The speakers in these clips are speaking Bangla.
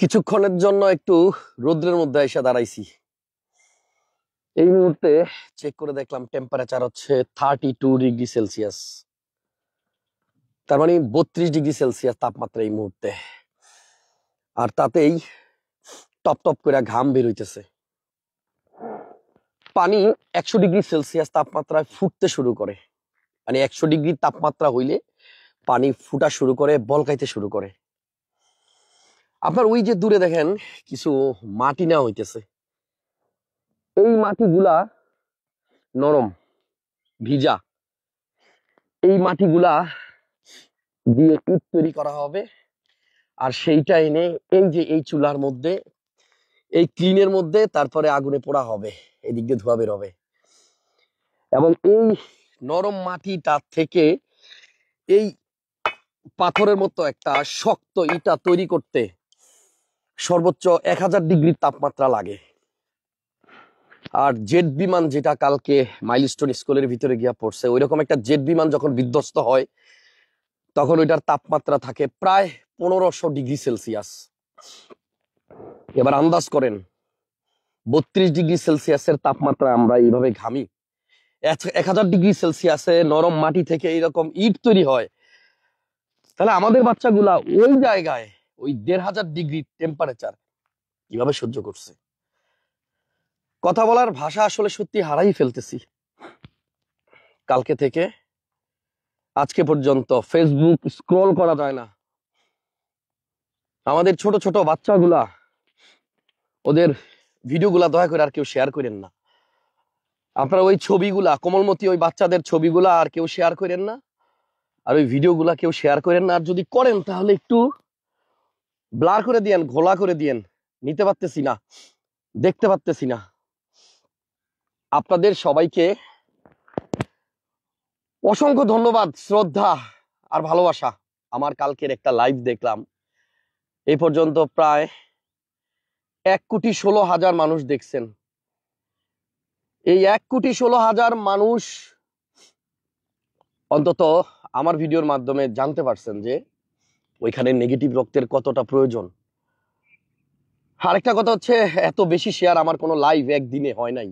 কিছুক্ষণের জন্য একটু রোদ্রের মধ্যে এসে দাঁড়াইছি। এই মুহূর্তে চেক করে দেখলাম টেম্পারেচার হচ্ছে 32 ডিগ্রি সেলসিয়াস, তার মানে 32 ডিগ্রি সেলসিয়াস তাপমাত্রা এই মুহূর্তে। আর তাতেই টপ টপ করে ঘাম বের হইতেছে। পানি 100 ডিগ্রি সেলসিয়াস তাপমাত্রায় ফুটতে শুরু করে, মানে 100 ডিগ্রি তাপমাত্রা হইলে পানি ফুটা শুরু করে, বলকাইতে শুরু করে। আপনার ওই যে দূরে দেখেন কিছু মাটি নেওয়া হইতেছে। এই মাটিগুলা নরম, ভিজা। এই মাটিগুলা দিয়ে ইট তৈরি করা হবে, আর সেইটা এনে এই যে এই চুলার মধ্যে, এই ক্লিনের মধ্যে তারপরে আগুনে পোড়া হবে, এদিক দিয়ে ধোঁয়া বের হবে। এবং এই নরম মাটিটা থেকে এই পাথরের মতো একটা শক্ত ইটা তৈরি করতে সর্বোচ্চ 1000 ডিগ্রি তাপমাত্রা লাগে। আর জেট বিমান, যেটা কালকে মাইলস্টোন স্কুলের ভিতরে গিয়া পড়ছে, ওইরকম একটা জেট বিমান যখন বিধ্বস্ত হয় তখন ওইটার তাপমাত্রা থাকে প্রায় 1500 ডিগ্রি সেলসিয়াস। এবার আন্দাজ করেন 32 ডিগ্রি সেলসিয়াসের তাপমাত্রা আমরা এইভাবে ঘামি, 1000 ডিগ্রি সেলসিয়াসে নরম মাটি থেকে এইরকম ইট তৈরি হয়, তাহলে আমাদের বাচ্চাগুলা ওই জায়গায় ওই 1500 ডিগ্রি টেম্পারেচার কিভাবে সহ্য করছে। কথা বলার ভাষা আসলে সত্যি হারাই ফেলতেছি। কালকে থেকে আজকে পর্যন্ত ফেসবুক স্ক্রল করা যায় না। আমাদের ছোট ছোট বাচ্চাগুলা, ওদের ভিডিওগুলা দয়া করে আর কেউ শেয়ার করেন না। আপনারা ওই ছবিগুলা, কোমলমতি ওই বাচ্চাদের ছবিগুলা আর কেউ শেয়ার করেন না, আর ওই ভিডিওগুলা কেউ শেয়ার করেন না। আর যদি করেন তাহলে একটু ব্লার করে দিয়েন, ঘোলা করে দিয়েন। নিতে পারতেছি না, দেখতে পারতেছি না। আপনাদের সবাইকে অসংখ্য ধন্যবাদ, শ্রদ্ধা আর ভালোবাসা। আমার কালকের একটা লাইভ দেখলাম, এই পর্যন্ত প্রায় 1,16,000 মানুষ দেখছেন। এই 1,16,000 মানুষ অন্তত আমার ভিডিওর মাধ্যমে জানতে পারছেন যে ওইখানে নেগেটিভ রক্তের কতটা প্রয়োজন। আরেকটা কথা হচ্ছে, এত বেশি শেয়ার আমার কোনো লাইভ একদিনে হয় নাই।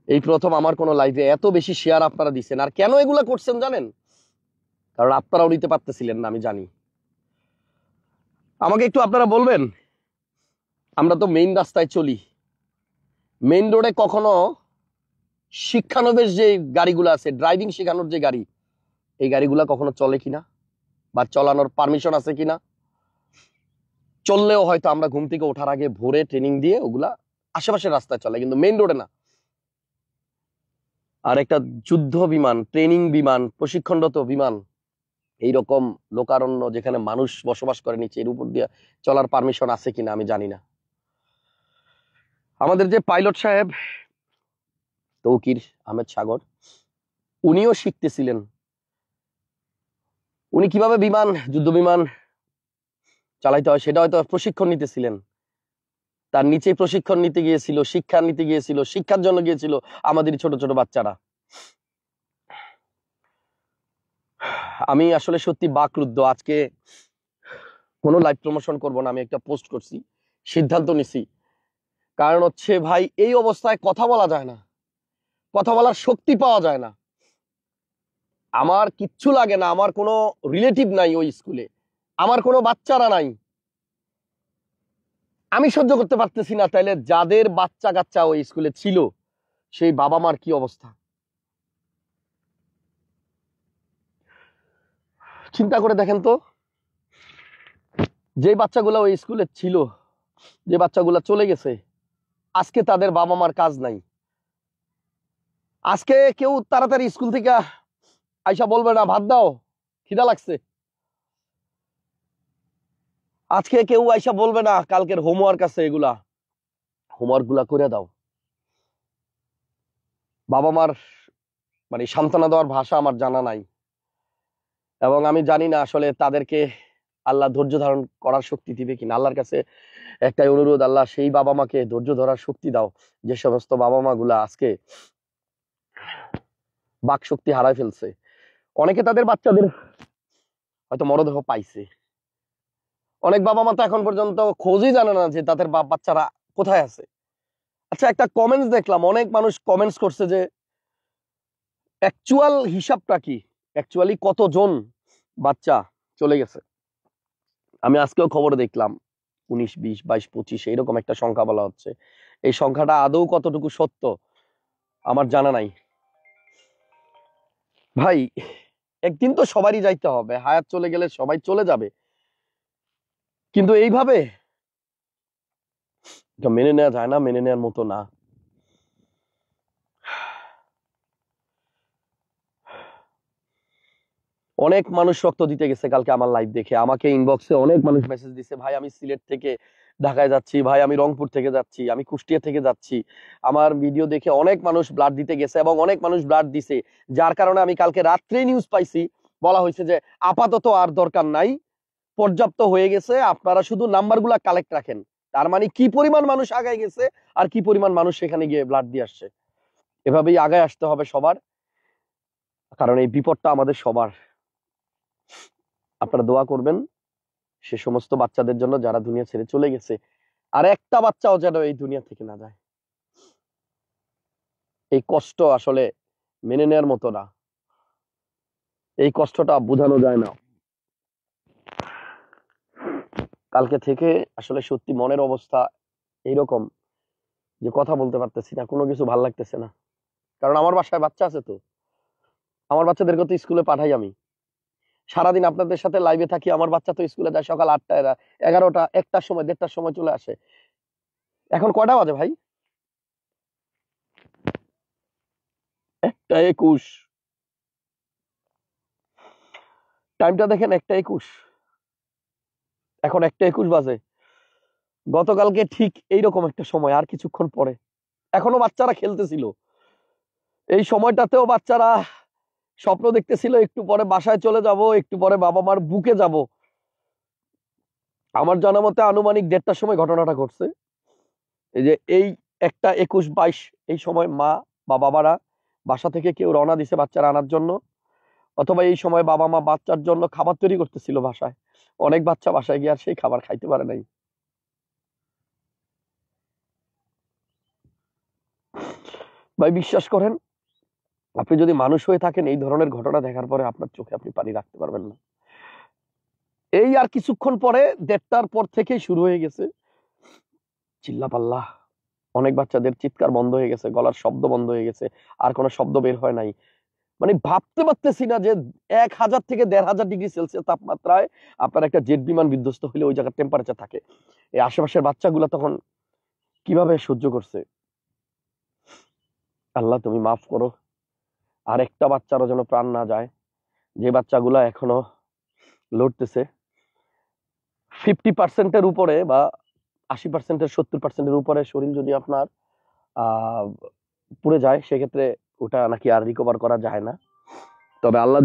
এই প্রথম আমার কোনো লাইভে এত বেশি শেয়ার আপনারা দিচ্ছেন। আর কেন এগুলা করছেন জানেন? কারণ আপনারাও নিতে পারতেছিলেন না, আমি জানি। আমাকে একটু আপনারা বলবেন, আমরা তো মেইন রাস্তায় চলি, মেইন রোডে কখনো শিক্ষানবিশ যে গাড়িগুলো আছে, ড্রাইভিং শেখানোর যে গাড়ি, এই গাড়িগুলা কখনো চলে কিনা, বা চালানোর পারমিশন আছে কিনা? চললেও হয়তো আমরা ঘুম থেকে ওঠার আগে ভোরে ট্রেনিং দিয়ে ওগুলা আশেপাশের রাস্তায় চলে, কিন্তু মেইন রোডে না। আর একটা যুদ্ধ বিমান, ট্রেনিং বিমান, প্রশিক্ষণরত বিমান, এইরকম লোকারণ্য যেখানে মানুষ বসবাস করে নিচে, এর উপর দিয়ে চলার পারমিশন আছে কিনা আমি জানি না। আমাদের যে পাইলট সাহেব তৌকির আহমেদ সাগর, উনিও শিখতেছিলেন। উনি কিভাবে বিমান, যুদ্ধ বিমান চালাইতে হয় সেটা হয়তো প্রশিক্ষণ নিতেছিলেন। তার নিচে প্রশিক্ষণ নিতে গিয়েছিল, শিক্ষা নিতে গিয়েছিল, শিক্ষার জন্য গিয়েছিল আমাদের ছোট ছোট বাচ্চারা। আমি আসলে সত্যি বাকরুদ্ধ। আজকে কোনো লাইভ প্রমোশন করব না, আমি একটা পোস্ট করছি, সিদ্ধান্ত নিছি। কারণ হচ্ছে ভাই, এই অবস্থায় কথা বলা যায় না, কথা বলার শক্তি পাওয়া যায় না। আমার কিচ্ছু লাগে না, আমার কোনো রিলেটিভ নাই ওই স্কুলে, আমার কোনো বাচ্চারা নাই, আমি সহ্য করতে পারতেছি না। তাইলে যাদের বাচ্চা কাচ্চা ওই স্কুলে ছিল, সেই বাবা মার কি অবস্থা চিন্তা করে দেখেন তো। যে বাচ্চাগুলা ওই স্কুলে ছিল, যে বাচ্চাগুলা চলে গেছে, আজকে তাদের বাবা মার কাজ নাই। আজকে কেউ তাড়াতাড়ি স্কুল থেকে আইসা বলবে না ভাত দাও, খিদা লাগছে। আজকে কেউ আইসা বলবে না কালকের হোমওয়ার্ক আছে, এগুলা হোমওয়ার্ক গুলা করে দাও। বাবা মার মানে সান্ত্বনা দেওয়ার ভাষা আমার জানা নাই, এবং আমি জানি না আসলে তাদেরকে আল্লাহ ধৈর্য ধারণ করার শক্তি দিবে কিনা। আল্লাহর কাছে একটাই অনুরোধ, আল্লাহ সেই বাবা মাকে ধৈর্য ধরার শক্তি দাও, যে সমস্ত বাবা মা গুলা আজকে বাক শক্তি হারায় ফেলছে। অনেকে তাদের বাচ্চাদের হয়তো মরদেহ পাইছে, অনেক বাবা মা তো এখন পর্যন্ত খোঁজই জানে না যে তাদের বাচ্চারা কোথায় আছে। আচ্ছা, একটা কমেন্টস দেখলাম, অনেক মানুষ কমেন্টস করছে যে অ্যাকচুয়াল হিসাবটা কি, অ্যাকচুয়ালি কতজন বাচ্চা চলে গেছে। আমি আজকেও খবরে দেখলাম 19, 20, 22, 25 এইরকম একটা সংখ্যা বলা হচ্ছে। এই সংখ্যাটা আদৌ কতটুকু সত্য আমার জানা নাই। ভাই, একদিন তো সবারই যাইতে হবে, হায়াত চলে গেলে সবাই চলে যাবে, কিন্তু এইভাবে এটা মেনে নেওয়া যায় না, মেনে নেওয়ার মতো না। অনেক মানুষ রক্ত দিতে গেছে কালকে আমার লাইভ দেখে, আমাকে ইনবক্সে অনেক মানুষ মেসেজ দিছে, ভাই আমি সিলেট থেকে ঢাকায় যাচ্ছি, ভাই আমি রংপুর থেকে যাচ্ছি, আমি কুষ্টিয়া থেকে যাচ্ছি। আমার ভিডিও দেখে অনেক মানুষ ব্লাড দিতে গেছে এবং অনেক মানুষ ব্লাড দিছে, যার কারণে আমি কালকে রাত্রে নিউজ পাইছি, বলা হয়েছে যে আপাতত আর দরকার নাই, পর্যাপ্ত হয়ে গেছে, আপনারা শুধু নাম্বারগুলা কালেক্ট রাখেন। তার মানে কি পরিমাণ মানুষ আগায় গেছে আর কি পরিমাণ মানুষ সেখানে গিয়ে ব্লাড দিয়ে আসছে। এভাবেই আগায় আসতে হবে সবার, কারণ এই বিপদটা আমাদের সবার। আপনারা দোয়া করবেন সে সমস্ত বাচ্চাদের জন্য যারা দুনিয়া ছেড়ে চলে গেছে, আর একটা বাচ্চাও যেন এই দুনিয়া থেকে না যায়। এই কষ্ট আসলে মেনে নেওয়ার মতো না, এই কষ্টটা বোঝানো যায় না। কালকে থেকে আসলে সত্যি মনের অবস্থা এইরকম যে কথা বলতে পারতেছি না, কোনো কিছু ভাল লাগতেছে না। কারণ আমার বাসায় বাচ্চা আছে, তো আমার বাচ্চাদেরকে তো স্কুলে পাঠাই আমি, সারাদিন আপনাদের সাথে লাইভে থাকি, আমার বাচ্চা তো স্কুলে যায় সকাল 8টায়, 11টা, 1টার সময়, 1:30টার সময় চলে আসে। এখন কয়টা বাজে ভাই? 1টা 21, টাইমটা দেখেন, 1টা 21, এখন 1টা 21 বাজে। গতকালকে ঠিক এইরকম একটা সময়, আর কিছুক্ষণ পরে এখনো বাচ্চারা খেলতেছিল, এই সময়টাতেও বাচ্চারা স্বপ্ন দেখতেছিল একটু পরে বাসায় চলে যাব, একটু পরে বাবা মার বুকে যাব। আমার জানা মতে আনুমানিক 1:30টার সময় ঘটনাটা ঘটছে। এই যে এই 1টা 21, 22 এই সময় মা বা বাবারা বাসা থেকে কেউ রওনা দিছে বাচ্চারা আনার জন্য, অথবা এই সময় বাবা মা বাচ্চার জন্য খাবার তৈরি করতেছিল বাসায়। অনেক বাচ্চা বাসায় গিয়ে আর সেই খাবার খাইতে পারে নাই। ভাই বিশ্বাস করেন, আপনি যদি মানুষ হয়ে থাকেন, এই ধরনের ঘটনা দেখার পরে আপনার চোখে আপনি পানি রাখতে পারবেন না। এই আর কিছুক্ষণ পরে 1:30টার পর থেকেই শুরু হয়ে গেছে চিল্লাপাল্লা, অনেক বাচ্চাদের চিৎকার বন্ধ হয়ে গেছে, গলার শব্দ বন্ধ হয়ে গেছে, আর কোনো শব্দ বের হয় নাই। মানে ভাবতে পারতেছি না যে 1000 থেকে 1500 ডিগ্রি সেলসিয়াস তাপমাত্রায় আপনার একটা জেট বিমান বিধ্বস্ত হলে ওই জায়গার টেম্পারেচার থাকে, এই আশেপাশের বাচ্চাগুলো তখন কিভাবে সহ্য করছে। আল্লাহ তুমি মাফ করো, আর একটা বাচ্চারও যেন প্রাণ না যায়। যে বাচ্চাগুলা এখনো লড়তেছে, 50%-এর উপরে বা 80%-এর 70%-এর উপরে শরীর যদি আপনার আহ পুড়ে যায়, সেক্ষেত্রে ওটা নাকি আর রিকভার করা যায় না। তবে আল্লাহ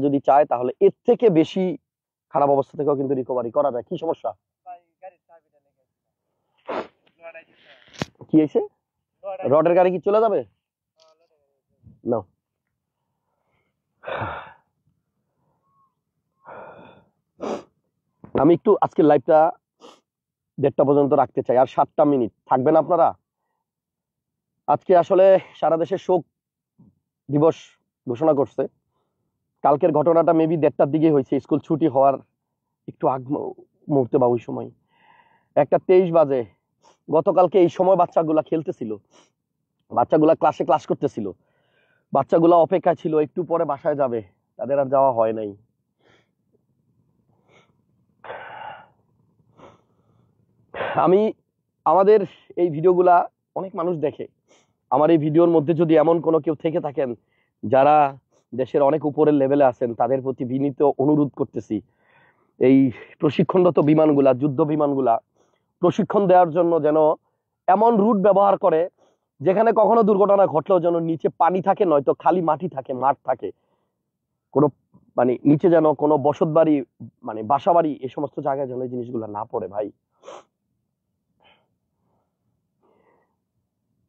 যদি চায় তাহলে এর থেকে বেশি খারাপ অবস্থা থেকেও কিন্তু রিকভারি করা যায়। কি সমস্যা, কি হয়েছে? রডের গাড়ি কি চলে যাবে না? আমি একটু আজকে লাইভটা 1:30টা পর্যন্ত রাখতে চাই, আর 7টা মিনিট থাকবেন আপনারা। আজকে আসলে সারা দেশে শোক দিবস ঘোষণা করছে। কালকের ঘটনাটা মেবি 1:30টার দিকে হয়েছে, স্কুল ছুটি হওয়ার একটু আগ মুহূর্তে বা ওই সময় 1:23 বাজে। গতকালকে এই সময় বাচ্চাগুলা খেলতেছিল, বাচ্চাগুলা ক্লাস করতেছিল, বাচ্চাগুলা অপেক্ষায় ছিল একটু পরে বাসায় যাবে, তাদের আর যাওয়া হয় নাই। আমি আমাদের এই ভিডিওগুলা অনেক মানুষ দেখে, আমার এই ভিডিওর মধ্যে যদি এমন কোনো কেউ থেকে থাকেন যারা দেশের অনেক উপরের লেভেলে আছেন, তাদের প্রতি বিনীত অনুরোধ করতেছি, এই প্রশিক্ষণরত বিমানগুলা, যুদ্ধ বিমানগুলা প্রশিক্ষণ দেওয়ার জন্য যেন এমন রুট ব্যবহার করে যেখানে কখনো দুর্ঘটনা ঘটলেও যেন নিচে পানি থাকে, নয়তো খালি মাটি থাকে, মাঠ থাকে, কোনো মানে নিচে যেন কোনো বসত বাড়ি, মানে বাসা বাড়ি, এই সমস্ত জায়গায় যেন এই জিনিসগুলো না পড়ে। ভাই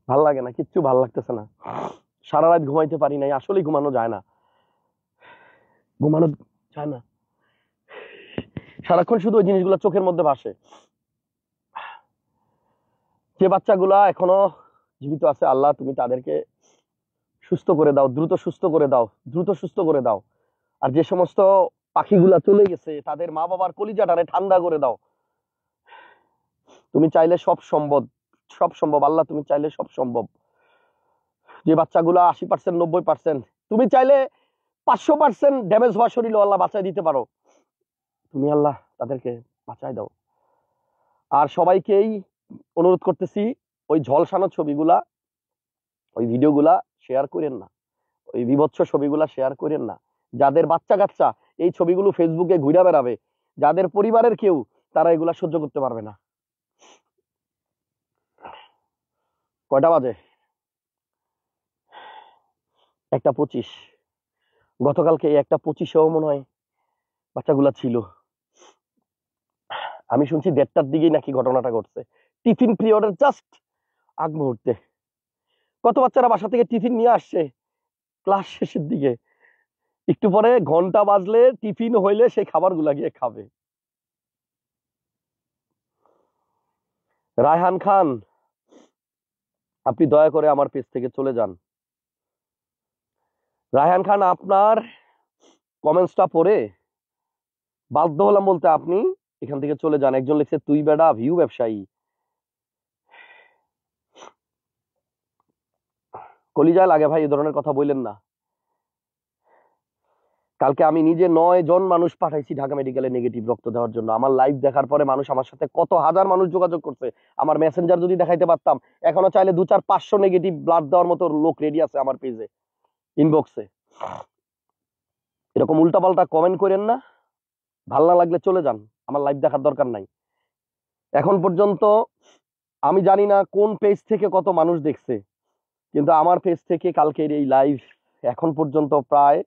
ভাল লাগে না, কিচ্ছু ভাল লাগতেছে না, সারা রাত ঘুমাইতে পারি নাই, আসলে ঘুমানো যায় না, ঘুমানো যায় না। সারাক্ষণ শুধু ওই জিনিসগুলো চোখের মধ্যে ভাসে। যে বাচ্চাগুলা এখনো জীবিত আছে, আল্লাহ তুমি তাদেরকে সুস্থ করে দাও, দ্রুত সুস্থ করে দাও, দ্রুত সুস্থ করে দাও। আর যে সমস্ত পাখিগুলা চলে গেছে তাদের মা বাবার কলিজাটারে ঠান্ডা করে দাও। তুমি চাইলে সব সম্ভব, সব সম্ভব আল্লাহ, তুমি চাইলে সব সম্ভব। যে বাচ্চাগুলা 80%, 90%, তুমি চাইলে 500% ড্যামেজ হওয়া শরীরও আল্লাহ বাঁচাই দিতে পারো। তুমি আল্লাহ তাদেরকে বাঁচাই দাও। আর সবাইকেই অনুরোধ করতেছি, ওই ঝলসানো ছবিগুলা, ওই ভিডিওগুলা শেয়ার করেন না, ওই বিভৎস ছবিগুলা শেয়ার করেন না। যাদের বাচ্চা কাচ্চা এই ছবিগুলো ফেসবুকে ঘুরে বেড়াবে, যাদের পরিবারের কেউ, তারা এগুলা সহ্য করতে পারবে না। কয়টা বাজে? 1:25। গতকালকে এই 1:25-এও মনে হয় বাচ্চাগুলা ছিল। আমি শুনছি 1:30টার দিকেই নাকি ঘটনাটা ঘটছে, টিফিন পিরিয়ডের জাস্ট আগ মুহূর্তে। কত বাচ্চারা বাসা থেকে টিফিন নিয়ে আসছে ক্লাস শেষের দিকে, একটু পরে ঘন্টা বাজলে টিফিন হইলে সেই খাবারগুলা গিয়ে খাবে। রায়হান খান, আপনি দয়া করে আমার পেজ থেকে চলে যান। রায়হান খান, আপনার কমেন্টসটা পড়ে বাধ্য হলাম বলতে, আপনি এখান থেকে চলে যান। একজন লিখছে, তুই বেডা ভিউ ব্যবসায়ী। কলিজায় লাগে ভাই, এই ধরনের কথা বললেন না। কালকে আমি নিজে 9 জন মানুষ পাঠাইছি ঢাকা মেডিকেলে নেগেটিভ রক্ত দেওয়ার জন্য। আমার লাইভ দেখার পরে মানুষ আমার সাথে কত হাজার মানুষ যোগাযোগ করছে। আমার মেসেঞ্জার যদি দেখাইতে পারতাম, এখনো চাইলে 200-500 নেগেটিভ ব্লাড দেওয়ার মতো লোক রেডি আছে আমার পেজে, ইনবক্সে। এরকম উল্টাপাল্টা কমেন্ট করেন না, ভাল না লাগলে চলে যান, আমার লাইভ দেখার দরকার নাই। এখন পর্যন্ত আমি জানি না কোন পেজ থেকে কত মানুষ দেখছে, কিন্তু আমার পেজ থেকে কালকের এই লাইভ এখন পর্যন্ত প্রায়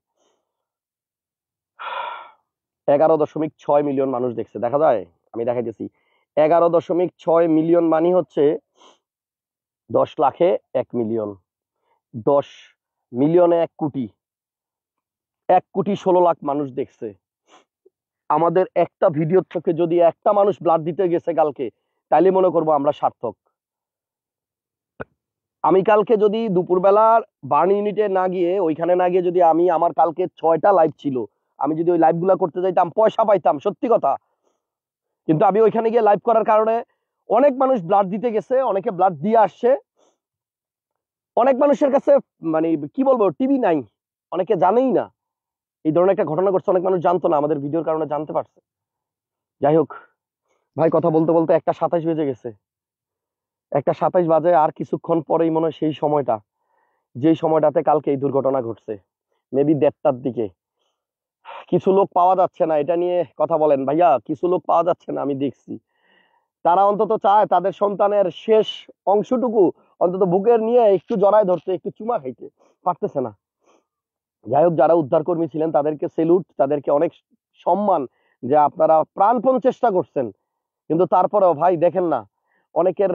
11.6 মিলিয়ন মানুষ দেখছে। দেখা যায়, আমি দেখাইতেছি, 11.6 মিলিয়ন মানে হচ্ছে 10 লাখে 1 মিলিয়ন, 10 মিলিয়নে 1 কোটি, 1 কোটি 16 লাখ মানুষ দেখছে। আমাদের একটা ভিডিও থেকে যদি একটা মানুষ ব্লাড দিতে গেছে কালকে, তাইলে মনে করবো আমরা সার্থক। আমি কালকে যদি দুপুরবেলা বার্ন ইউনিটে না গিয়ে, ওইখানে না গিয়ে, যদি আমি, আমার কালকে 6টা লাইভ ছিল, আমি যদি ওই লাইভ গুলা করতে যাইতাম, পয়সা পাইতাম, সত্যি কথা। কিন্তু আমি ওইখানে গিয়ে লাইভ করার কারণে অনেক মানুষ ব্লাড দিতে গেছে, অনেকে ব্লাড দিয়ে আসছে। অনেক মানুষের কাছে মানে কি বলবো, টিভি নাই, অনেকে জানেই না এই ধরনের একটা ঘটনা ঘটছে। অনেক মানুষ জানতো না, আমাদের ভিডিওর কারণে জানতে পারছে। যাই হোক ভাই, কথা বলতে বলতে 1:27 বেজে গেছে। 1:27 বাজে, আর কিছুক্ষণ পরেই মনে হয় সেই সময়টা, যেই সময়টাতে কালকে এই দুর্ঘটনা ঘটছে, মেবি 1:30টার দিকে। কিছু লোক পাওয়া যাচ্ছে না, এটা নিয়ে কথা বলেন ভাইয়া। কিছু লোক পাওয়া যাচ্ছে না, আমি দেখছি। তারা অন্তত চায় তাদের সন্তানের শেষ অংশটুকু অন্তত বুকের নিয়ে একটু জড়ায় ধরতে, একটু চুমা খাইতে, পারতেছে না। যাই হোক, যারা উদ্ধার কর্মী ছিলেন তাদেরকে সেলুট, তাদেরকে অনেক সম্মান, যে আপনারা প্রাণপণ চেষ্টা করছেন। কিন্তু তারপরেও ভাই দেখেন না, অনেকের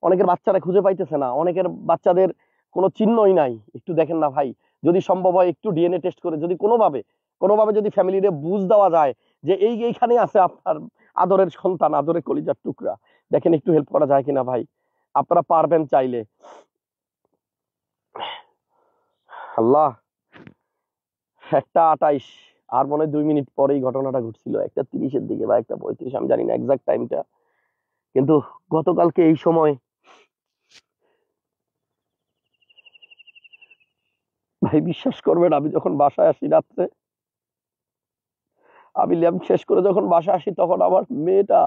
অনেকের বাচ্চারা খুঁজে পাইতেছে না, অনেকের বাচ্চাদের কোনো চিহ্নই নাই। একটু দেখেন না ভাই, যদি সম্ভব হয় একটু ডিএনএ টেস্ট করে, যদি কোনোভাবে কোনোভাবে যদি ফ্যামিলিরে বুঝ দেওয়া যায় যে এইখানে আছে আপনার আদরের সন্তান, আদরের কলিজার টুকরা, দেখেন একটু হেল্প করা যায় কিনা ভাই। আপনারা পারবেন চাইলে। আল্লাহ, 1:28, আর মনে হয় 2 মিনিট পরেই ঘটনাটা ঘটছিল, 1:30-এর দিকে বা 1:35, আমি জানি না এক্সাক্ট টাইমটা। কিন্তু গতকালকে এই সময় ভাই, বিশ্বাস করবেন, আমি যখন বাসায় আসি রাত্রে, আমি ল্যাম্প শেষ করে যখন বাসায় আসি, তখন আমার মেয়েটা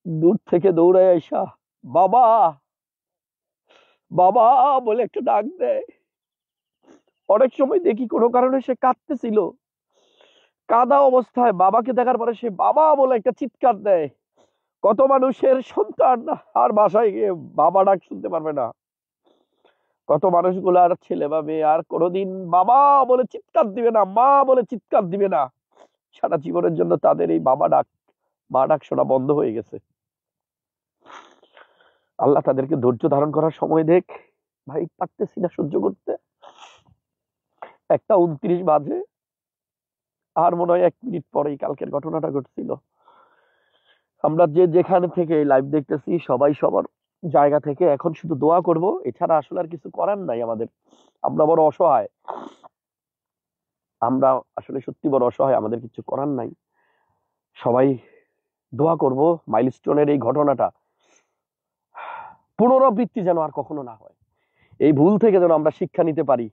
দূর থেকে দৌড়ে আইসা বাবা বাবা বলে একটা ডাক দেয়। অনেক সময় দেখি কোনো কারণে সে কাঁদতেছিল, কাদা অবস্থায় বাবাকে দেখার পরে সে বাবা বলে একটা চিৎকার দেয়। কত মানুষের সন্তান আর বাসায় গিয়ে বাবা ডাক শুনতে পারবে না, কত মানুষগুলার ছেলে বা মেয়ে আর কোনোদিন বাবা বলে চিৎকার দিবে না, মা বলে চিৎকার দিবে না। সারা জীবনের জন্য তাদের এই বাবা ডাক, মা ডাক শোনা বন্ধ হয়ে গেছে। আল্লাহ তাদেরকে ধৈর্য ধারণ করার সময় দেখ ভাই, পারতেছি না সহ্য করতে। 1:29 বাজে, আর মনে হয় 1 মিনিট পরেই কালকের ঘটনাটা ঘটছিল। আমরা যে যেখানে থেকে লাইভ দেখতেছি সবাই সবার জায়গা থেকে এখন শুধু দোয়া করব, এছাড়া আসলে আর কিছু করার নাই আমাদের। আমরা বড় অসহায়, আমরা আসলে সত্যি বড় অসহায়, আমাদের কিছু করার নাই। সবাই দোয়া করব মাইলস্টোনের এই ঘটনাটা পুনরাবৃত্তি যেন আর কখনো না হয়। এই ভুল থেকে যেন আমরা শিক্ষা নিতে পারি।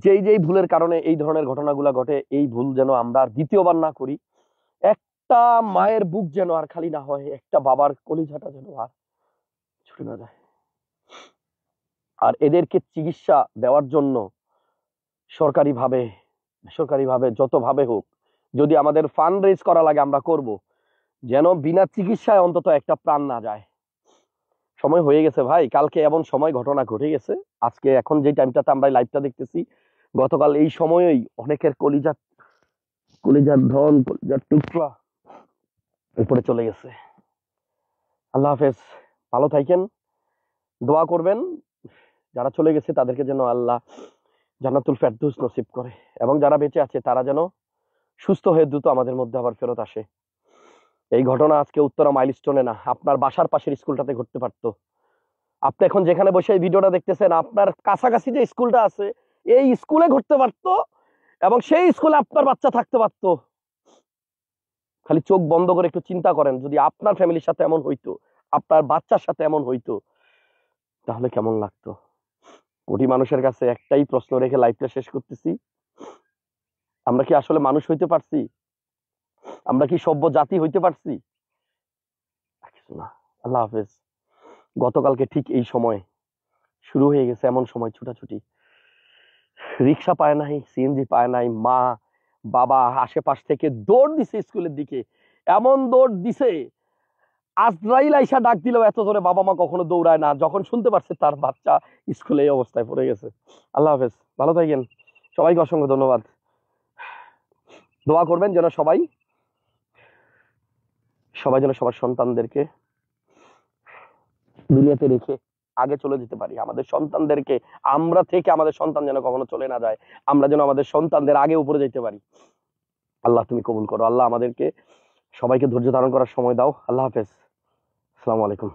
যেই যেই ভুলের কারণে এই ধরনের ঘটনাগুলো ঘটে, এই ভুল যেন আমরা আর দ্বিতীয়বার না করি। একটা মায়ের বুক যেন আর খালি না হয়, একটা বাবার কলিজাটা যেন আর ছুটে না যায়। আর এদেরকে চিকিৎসা দেওয়ার জন্য সরকারিভাবে বেসরকারিভাবে যতভাবে হোক, যদি আমাদের ফান্ড রেজ করা লাগে আমরা করব, যেন বিনা চিকিৎসায় অন্তত একটা প্রাণ না যায়। সময় হয়ে গেছে ভাই, কালকে এমন সময় ঘটনা ঘটে গেছে, আজকে এখন যে টাইমটাতে আমরা লাইভটা দেখতেছি, গতকাল এই সময়েই অনেকের কলিজার ধন, কলিজার টুকরা উপরে চলে গেছে। আল্লাহ হাফেজ, ভালো থাকেন, দোয়া করবেন যারা চলে গেছে তাদেরকে যেন আল্লাহ জান্নাতুল ফেরদৌস নসিব করে, এবং যারা বেঁচে আছে তারা যেন সুস্থ হয়ে দ্রুত আমাদের মধ্যে আবার ফেরত আসে। এই ঘটনা আজকে উত্তরা মাইলস্টোনে না, আপনার বাসার পাশের স্কুলটাতে ঘটতে পারতো। আপনি এখন যেখানে বসে এই ভিডিওটা দেখতেছেন, আপনার কাছাকাছি যে স্কুলটা আছে এই স্কুলে ঘটতে পারতো, এবং সেই স্কুলে আপনার বাচ্চা থাকতে পারতো। খালি চোখ বন্ধ করে একটু চিন্তা করেন, যদি আপনার ফ্যামিলির সাথে এমন হইতো, আপনার বাচ্চার সাথে এমন হইতো, তাহলে কেমন লাগতো। কোটি মানুষের কাছে একটাই প্রশ্ন রেখে লাইফটা শেষ করতেছি, আমরা কি আসলে মানুষ হইতে পারছি? আমরা কি সভ্য জাতি হইতে পারছি? কিছু না। আল্লাহ হাফেজ। গতকালকে ঠিক এই সময় শুরু হয়ে গেছে এমন সময় ছুটাছুটি, রিক্সা পায় নাই, সিএনজি পায় নাই, মা বাবা আশেপাশ থেকে দৌড় দিছে স্কুলের দিকে, এমন দৌড় দিছে আজরাইল আইসা ডাক দিলেও এত জোরে বাবা মা কখনো দৌড়ায় না, যখন শুনতে পারছে তার বাচ্চা স্কুলে এই অবস্থায় পড়ে গেছে। আল্লাহ হাফেজ, ভালো থাকেন, সবাইকে অসংখ্য ধন্যবাদ। দোয়া করবেন যেন সবাই যেন সবার সন্তানদেরকে দুনিয়াতে রেখে আগে চলে যেতে পারি। আমাদের সন্তানদেরকে আমরা থেকে আমাদের সন্তান যেন কখনো চলে না যায়, আমরা যেন আমাদের সন্তানদের আগে উপরে যেতে পারি। আল্লাহ তুমি কবুল করো। আল্লাহ আমাদেরকে সবাইকে ধৈর্য ধারণ করার সময় দাও। আল্লাহ হাফেজ, আসসালামু আলাইকুম।